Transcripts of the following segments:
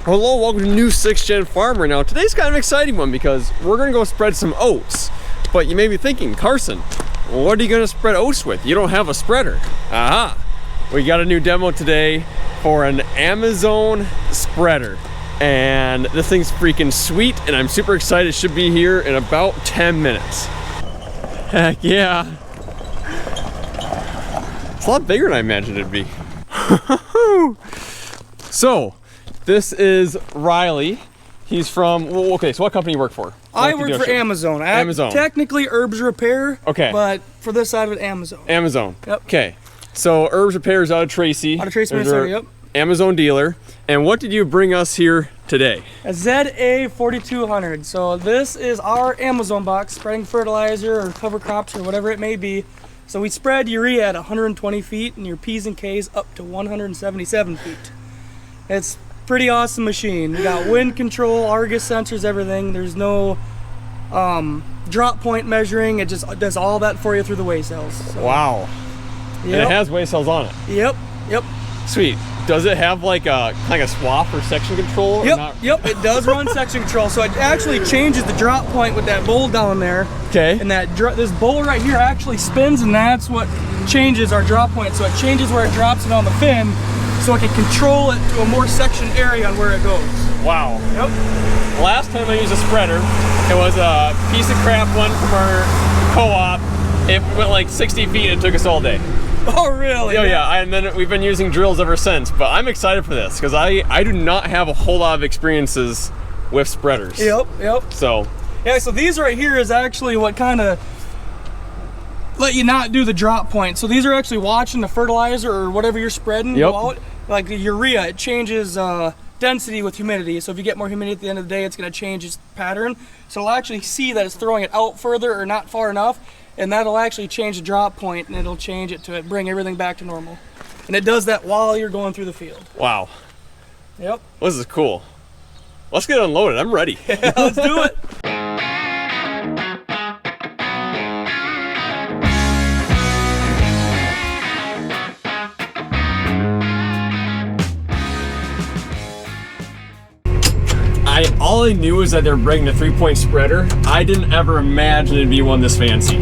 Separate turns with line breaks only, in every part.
Hello, welcome to New 6th Gen Farmer. Now today's kind of an exciting one because we're gonna go spread some oats. But you may be thinking, Carson, what are you gonna spread oats with? You don't have a spreader. Aha! We got a new demo today for an Amazon spreader. And this thing's freaking sweet and I'm super excited. It should be here in about 10 minutes. Heck yeah. It's a lot bigger than I imagined it'd be. So, this is Riley. He's from, well, okay, so what company you work for?
I work for Amazon.
Amazon.
Technically Herbs Repair.
Okay.
But for this side of it, Amazon.
Amazon.
Yep.
Okay. So Herbs Repair is out of Tracy.
Out of Tracy, Minnesota, yep.
Amazon dealer. And what did you bring us here today?
A ZA4200. So this is our Amazon box, spreading fertilizer or cover crops or whatever it may be. So we spread urea at 120 feet and your P's and K's up to 177 feet. It's pretty awesome machine. We got wind control, Argus sensors, everything. There's no drop point measuring. It just does all that for you through the weigh cells. So,
wow. Yep. And it has weigh cells on it.
Yep. Yep.
Sweet. Does it have like a swath or section control?
Yep. Yep. It does run section control. So it actually changes the drop point with that bowl down there.
Okay.
And that this bowl right here actually spins, and that's what changes our drop point. So it changes where it drops it on the fin, so I can control it to a more sectioned area on where it goes. Wow. Yep.
Last time I used a spreader, it was a piece of crap one from our co-op. It went like 60 feet and it took us all day.
Oh, really?
Oh, yeah. And then we've been using drills ever since. But I'm excited for this because I do not have a whole lot of experiences with spreaders.
Yep, yep.
So.
Yeah, so these right here is actually what kind of let you not do the drop point. So these are actually watching the fertilizer or whatever you're spreading go out. Like the urea, it changes density with humidity. So if you get more humidity at the end of the day, it's going to change its pattern. So it'll actually see that it's throwing it out further or not far enough, and that'll actually change the drop point, and it'll change it to bring everything back to normal. And it does that while you're going through the field. Wow. Yep.
This is cool. Let's get unloaded. I'm ready.
Yeah, let's do it.
All I knew was that they were bringing a 3-point spreader. I didn't ever imagine it'd be one this fancy.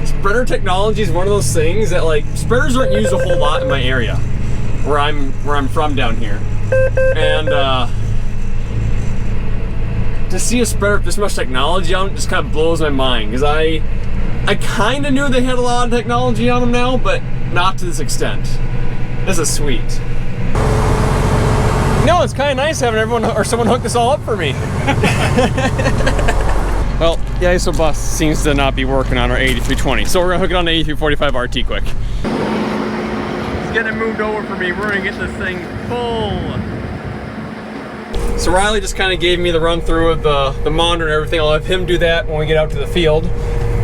Spreader technology is one of those things that, like, spreaders aren't used a whole lot in my area, where I'm from down here. And to see a spreader with this much technology on it just kind of blows my mind, because I kind of knew they had a lot of technology on them now, but not to this extent. This is sweet. No, it's kind of nice having everyone or someone hook this all up for me. Well, the ISO bus seems to not be working on our 8320, so we're gonna hook it on the 8345 RT quick. It's getting it moved over for me. We're gonna get this thing full. So Riley just kind of gave me the run through of the monitor and everything. I'll have him do that when we get out to the field.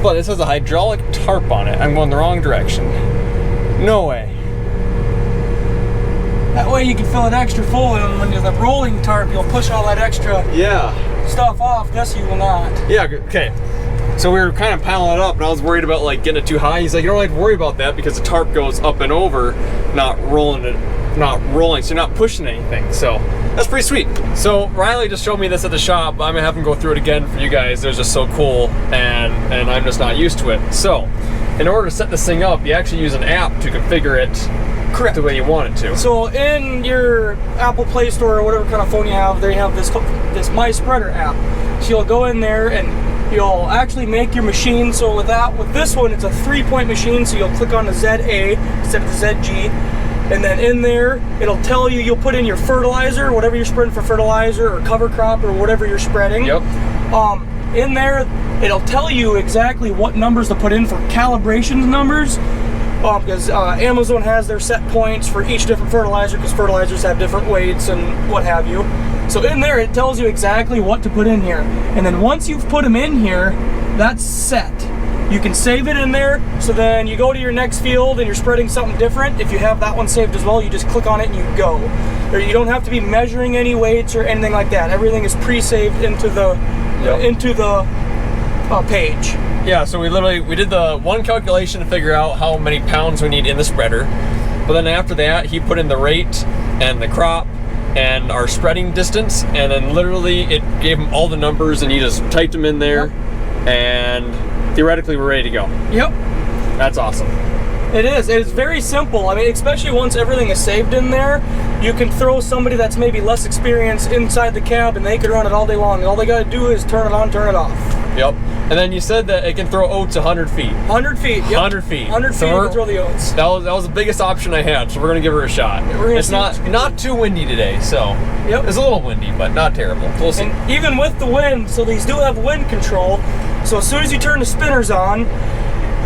But this has a hydraulic tarp on it. I'm going the wrong direction. No way.
That way you can fill it extra full, and when you're the rolling tarp, you'll push all that extra stuff off. This you will not.
Yeah, okay. So we were kind of piling it up, and I was worried about like getting it too high. He's like, you don't have to worry about that because the tarp goes up and over, not rolling, so you're not pushing anything. So that's pretty sweet. So Riley just showed me this at the shop. I'm gonna have him go through it again for you guys. They're just so cool, and I'm just not used to it. So in order to set this thing up, you actually use an app to configure it. Correct. The way you want it to.
So in your Apple Play Store or whatever kind of phone you have, they have this My Spreader app. So you'll go in there and you'll actually make your machine. So with this one, it's a 3-point machine. So you'll click on the ZA instead of the ZG, and then in there it'll tell you. You'll put in your fertilizer, whatever you're spreading for fertilizer or cover crop or whatever you're spreading.
Yep.
In there, it'll tell you exactly what numbers to put in for calibration numbers. Because Amazon has their set points for each different fertilizer, because fertilizers have different weights and what have you. So in there it tells you exactly what to put in here. And then once you've put them in here, that's set. You can save it in there, so then you go to your next field and you're spreading something different. If you have that one saved as well, you just click on it and you go. Or you don't have to be measuring any weights or anything like that. Everything is pre-saved into the page.
Yeah, so we did the one calculation to figure out how many pounds we need in the spreader. But then after that, he put in the rate and the crop and our spreading distance, and then literally it gave him all the numbers, and he just typed them in there, and theoretically we're ready to go.
Yep.
That's awesome.
It is. It's very simple. I mean, especially once everything is saved in there, you can throw somebody that's maybe less experienced inside the cab, and they can run it all day long. All they got to do is turn it on, turn it off.
Yep. And then you said that it can throw oats 100 feet.
100 feet. Yep.
100 feet.
100 feet. You can throw the oats.
That was the biggest option I had, so we're gonna give her a shot. It's not too windy today, so it's a little windy, but not terrible. We'll see.
And even with the wind, so these do have wind control. So as soon as you turn the spinners on,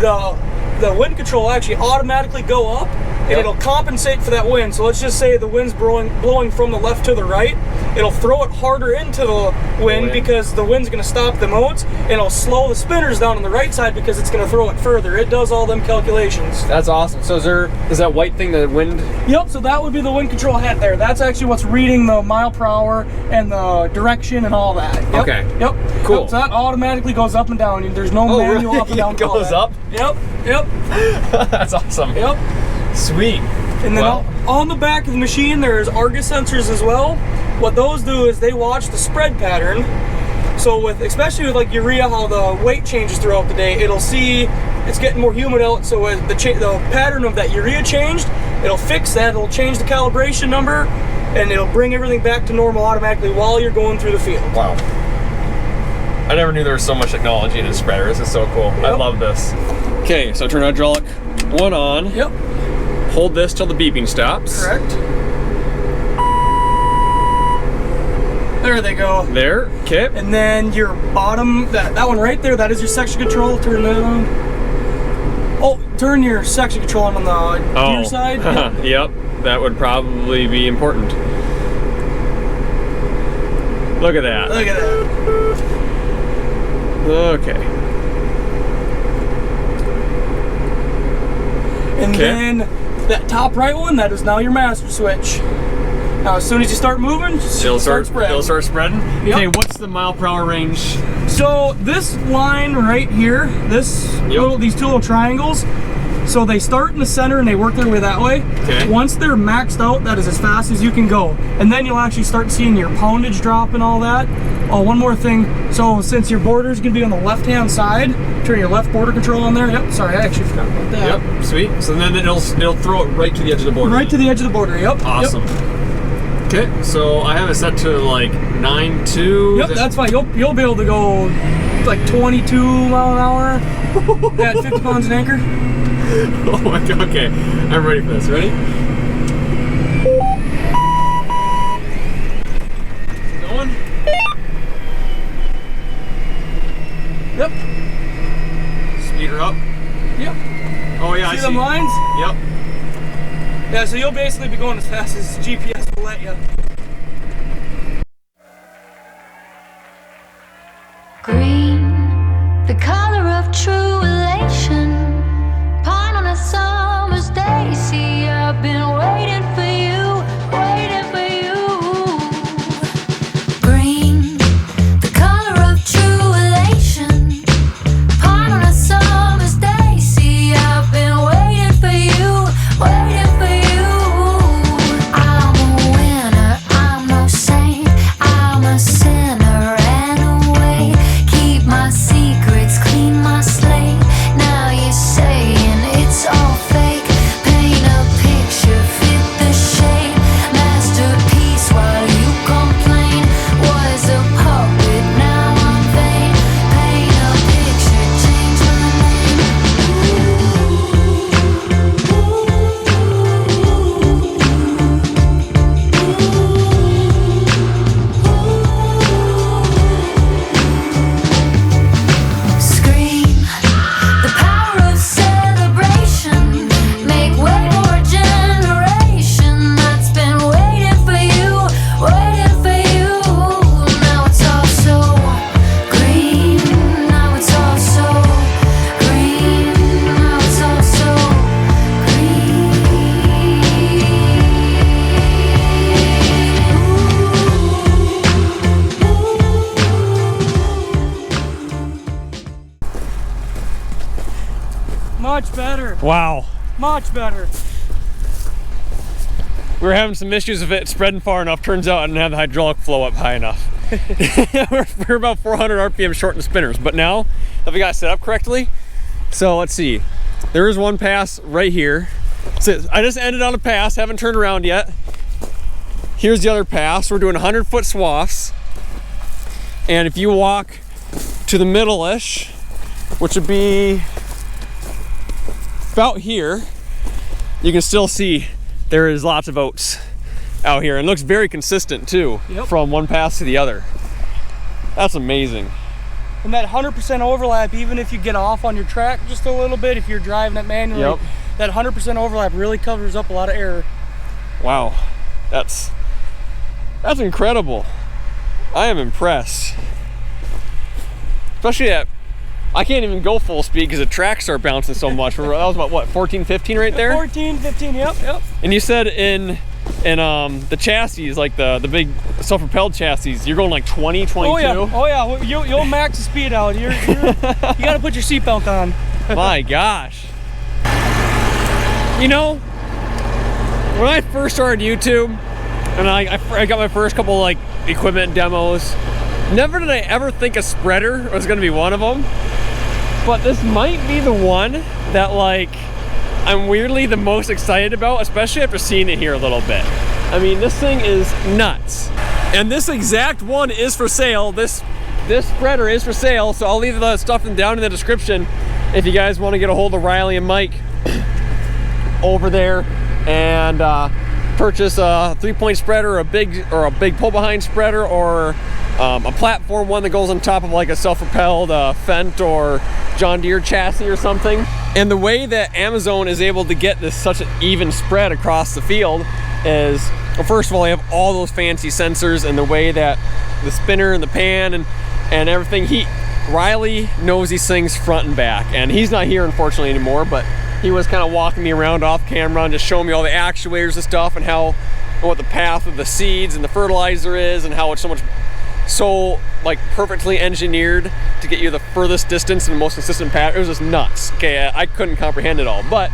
the wind control will actually automatically go up, and it'll compensate for that wind. So let's just say the wind's blowing from the left to the right. It'll throw it harder into the wind because the wind's going to stop the modes, and it'll slow the spinners down on the right side because it's going to throw it further. It does all them calculations.
That's awesome. So is that white thing the wind?
Yep, so that would be the wind control hat there. That's actually what's reading the mile per hour and the direction and all that. Yep.
Okay.
Yep.
Cool.
Yep, so that automatically goes up and down. There's no manual
really?
Up and down.
It goes up?
Yep. Yep.
That's awesome.
Yep.
Sweet.
And then on the back of the machine, there's Argus sensors as well. What those do is they watch the spread pattern. So especially with like urea, how the weight changes throughout the day, it'll see it's getting more humid out. So as the pattern of that urea changed, it'll fix that. It'll change the calibration number, and it'll bring everything back to normal automatically while you're going through the field.
Wow. I never knew there was so much technology in a spreader. This is so cool. Yep. I love this. Okay, so turn hydraulic 1 on.
Yep.
Hold this till the beeping stops.
Correct. There they go.
There, okay.
And then your bottom, that one right there, that is your section control. Turn that on. Oh, turn your section control on the gear side. Yep.
Yep, that would probably be important. Look at that.
Look at that.
Okay.
And then that top right one, that is now your master switch. Now, as soon as you start moving, it'll start spreading.
It'll start spreading? Yep. Okay, what's the mile per hour range?
So this line right here, these two little triangles, so they start in the center and they work their way that way.
Okay.
Once they're maxed out, that is as fast as you can go. And then you'll actually start seeing your poundage drop and all that. Oh, one more thing. So since your border is going to be on the left-hand side, turn your left border control on there. Yep, sorry, I actually forgot about that.
Yep, sweet. So then it'll throw it right to the edge of the border.
Right to the edge of the border, yep.
Awesome. Yep. Okay, so I have it set to like 9.2.
Yep, that's fine. You'll be able to go like 22 mile an hour at 50 pounds an anchor.
Oh my god, okay. I'm ready for this. Ready? Going?
Yep.
Speed her up.
Yep.
Oh yeah, I see.
See them lines?
Yep.
Yeah, so you'll basically be going as fast as GPS will let you.
Green, the color of true elation. Pine on a summer's day. See, I've been waiting for you, waiting for you. Green, the color of true elation. Pine on a summer's day. See, I've been waiting for you, waiting for you. I'm a winner, I'm no saint, I'm a sinner and away. Keep my secrets, clean my slate. Now you're saying it's all fake. Paint a picture, fit the shape. Masterpiece while you complain. Was a puppet, now I'm vain. Paint a picture, change my Scream, the power of celebration. Make way for a generation that's been waiting for you, waiting for you. Now it's all so green. Now it's all so green. Now it's all so
Much better.
Wow.
Much better.
we were having some issues with it spreading far enough. Turns out I didn't have the hydraulic flow up high enough. we're about 400 RPM short in the spinners, but now that we got it set up correctly, so let's see. There is one pass right here. So I just ended on a pass, haven't turned around yet. Here's the other pass. We're doing 100-foot swaths. And if you walk to the middle-ish, which would be about here, you can still see there is lots of oats out here. And it looks very consistent too, from one pass to the other. That's amazing.
And that 100% overlap, even if you get off on your track just a little bit, if you're driving it manually, that 100% overlap really covers up a lot of error.
Wow, that's incredible. I am impressed. Especially at, I can't even go full speed because the tracks start bouncing so much. That was about what, 14, 15 right there?
14, 15, yep.
And you said in the chassis, like the big self-propelled chassis, you're going like 20, 22?
Oh yeah, you'll max the speed out. You gotta put your seatbelt on.
My gosh. You know, when I first started YouTube, and I got my first couple like equipment demos, never did I ever think a spreader was gonna be one of them. But this might be the one that like I'm weirdly the most excited about, especially after seeing it here a little bit. I mean, this thing is nuts. And this exact one is for sale. This spreader is for sale, so I'll leave the stuff down in the description if you guys want to get a hold of Riley and Mike over there and purchase a 3-point spreader, a big pull behind spreader, or a platform one that goes on top of like a self-propelled Fendt or John Deere chassis or something. And the way that Amazon is able to get this such an even spread across the field is, well, first of all, they have all those fancy sensors, and the way that the spinner and the pan and everything, Riley knows these things front and back. And he's not here unfortunately anymore, but he was kind of walking me around off camera and just showing me all the actuators and stuff, and what the path of the seeds and the fertilizer is, and how it's so like perfectly engineered to get you the furthest distance and the most consistent pattern. It was just nuts. Okay, I couldn't comprehend it all, but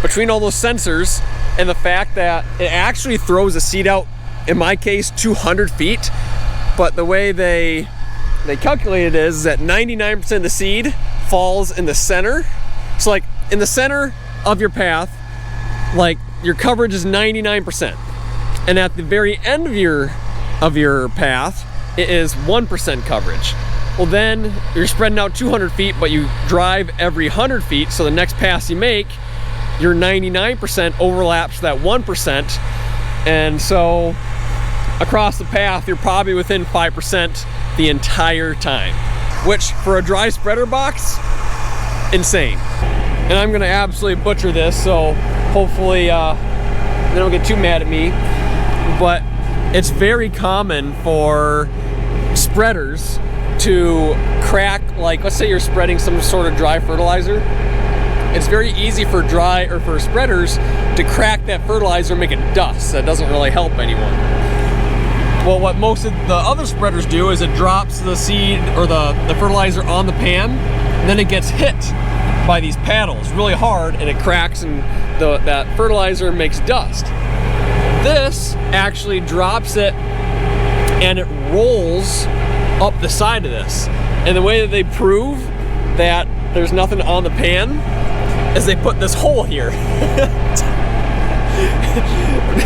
between all those sensors and the fact that it actually throws a seed out, in my case 200 feet, but the way they calculate it is that 99% of the seed falls in the center. So like in the center of your path, like your coverage is 99%, and at the very end of your path, it is 1% coverage. Well, then you're spreading out 200 feet, but you drive every 100 feet, so the next pass you make, your 99% overlaps that 1%, and so across the path, you're probably within 5% the entire time, which for a dry spreader box, insane. And I'm gonna absolutely butcher this, so hopefully they don't get too mad at me, but it's very common for spreaders to crack, like let's say you're spreading some sort of dry fertilizer. It's very easy for spreaders to crack that fertilizer and make it dust. That doesn't really help anyone. Well, what most of the other spreaders do is it drops the seed or the fertilizer on the pan, and then it gets hit by these paddles really hard, and it cracks, and that fertilizer makes dust. This actually drops it and it rolls up the side of this. And the way that they prove that there's nothing on the pan is they put this hole here.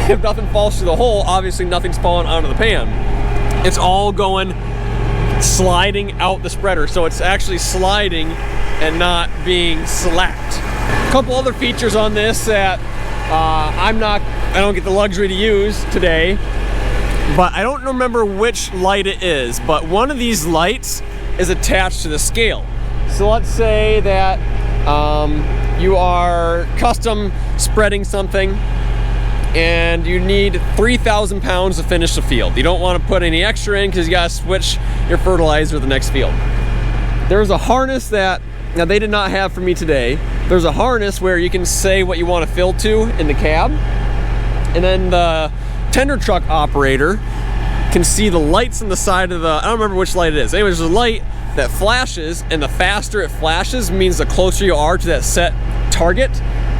If nothing falls through the hole, obviously nothing's falling onto the pan. It's all going sliding out the spreader, so it's actually sliding and not being slacked. A couple other features on this that I don't get the luxury to use today, but I don't remember which light it is, but one of these lights is attached to the scale. So let's say that you are custom spreading something and you need 3,000 pounds to finish the field. You don't want to put any extra in because you got to switch your fertilizer to the next field. There's a harness that, now they did not have for me today. There's a harness where you can say what you want to fill to in the cab, and then the tender truck operator can see the lights on the side of I don't remember which light it is. Anyways, there's a light that flashes, and the faster it flashes means the closer you are to that set target,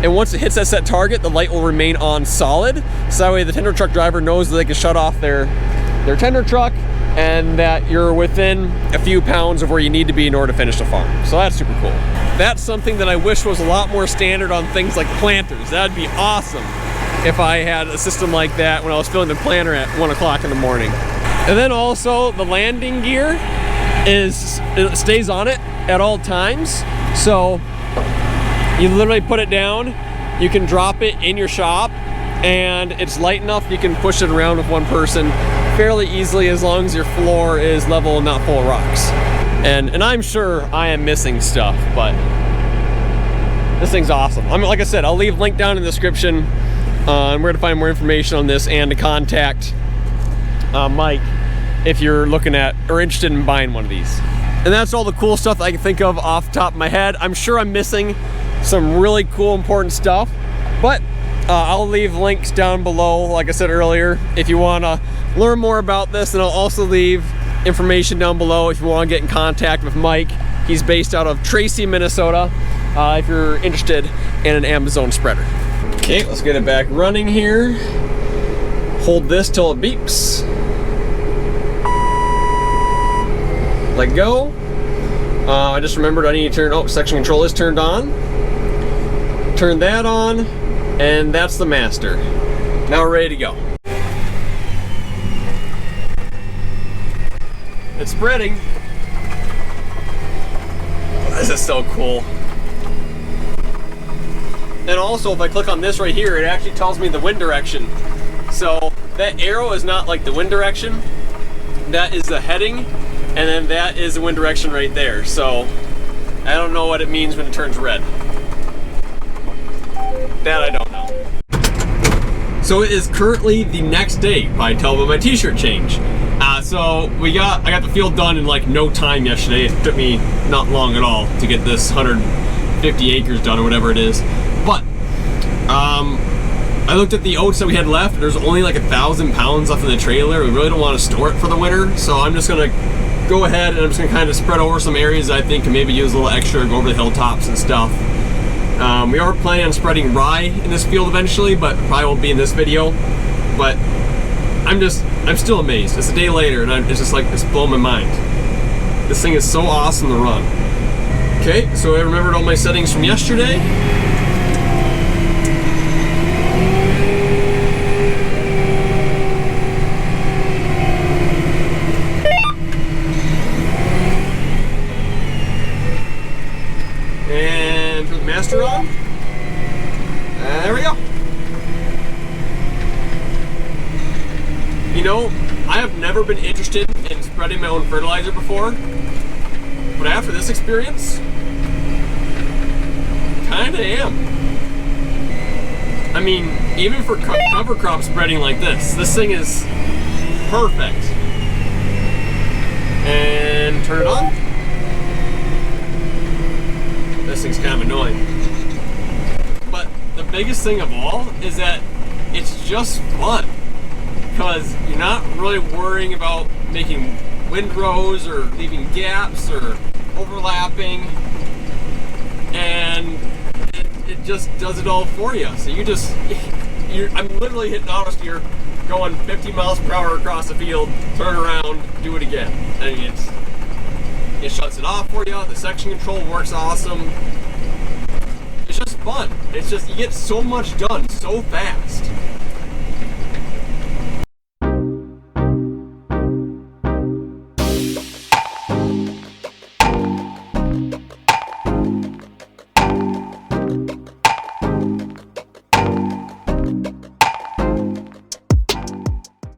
and once it hits that set target, the light will remain on solid. So that way the tender truck driver knows that they can shut off their tender truck and that you're within a few pounds of where you need to be in order to finish the farm. So that's super cool. That's something that I wish was a lot more standard on things like planters. That'd be awesome if I had a system like that when I was filling the planter at 1 o'clock in the morning. And then also the landing gear it stays on it at all times. So you literally put it down, you can drop it in your shop, and it's light enough you can push it around with one person fairly easily as long as your floor is level and not full of rocks. And I'm sure I am missing stuff, but this thing's awesome. I mean, like I said, I'll leave a link down in the description on where to find more information on this and to contact Mike if you're looking at or interested in buying one of these. And that's all the cool stuff that I can think of off the top of my head. I'm sure I'm missing some really cool, important stuff, but I'll leave links down below, like I said earlier, if you want to learn more about this. And I'll also leave information down below if you want to get in contact with Mike. He's based out of Tracy, Minnesota, if you're interested in an Amazon spreader. Okay, let's get it back running here. Hold this till it beeps. Let go. I just remembered I need to turn, oh, section control is turned on. Turn that on, and that's the master. Now we're ready to go. It's spreading. This is so cool. And also, if I click on this right here, it actually tells me the wind direction. So that arrow is not like the wind direction. That is the heading, and then that is the wind direction right there. So I don't know what it means when it turns red. That I don't know. So it is currently the next day. I tell by my t-shirt change. So I got the field done in like no time yesterday. It took me not long at all to get this 150 acres done or whatever it is. But I looked at the oats that we had left. There's only like 1,000 pounds left in the trailer. We really don't want to store it for the winter. So I'm just gonna go ahead and I'm just gonna kind of spread over some areas that I think can maybe use a little extra, go over the hilltops and stuff. We are planning on spreading rye in this field eventually, but probably won't be in this video. But I'm still amazed. It's a day later, and it's just like, it's blowing my mind. This thing is so awesome to run. Okay, so I remembered all my settings from yesterday. And turn the master on. There we go. You know, I have never been interested in spreading my own fertilizer before, but after this experience, kinda am. I mean, even for cover crop spreading like this thing is perfect. And turn it on. This thing's kind of annoying. But the biggest thing of all is that it's just fun. Because you're not really worrying about making windrows or leaving gaps or overlapping, and it just does it all for you. So I'm literally hitting auto steer, going 50 miles per hour across the field, turn around, do it again. I mean, it shuts it off for you. The section control works awesome. It's just fun. It's just, you get so much done so fast.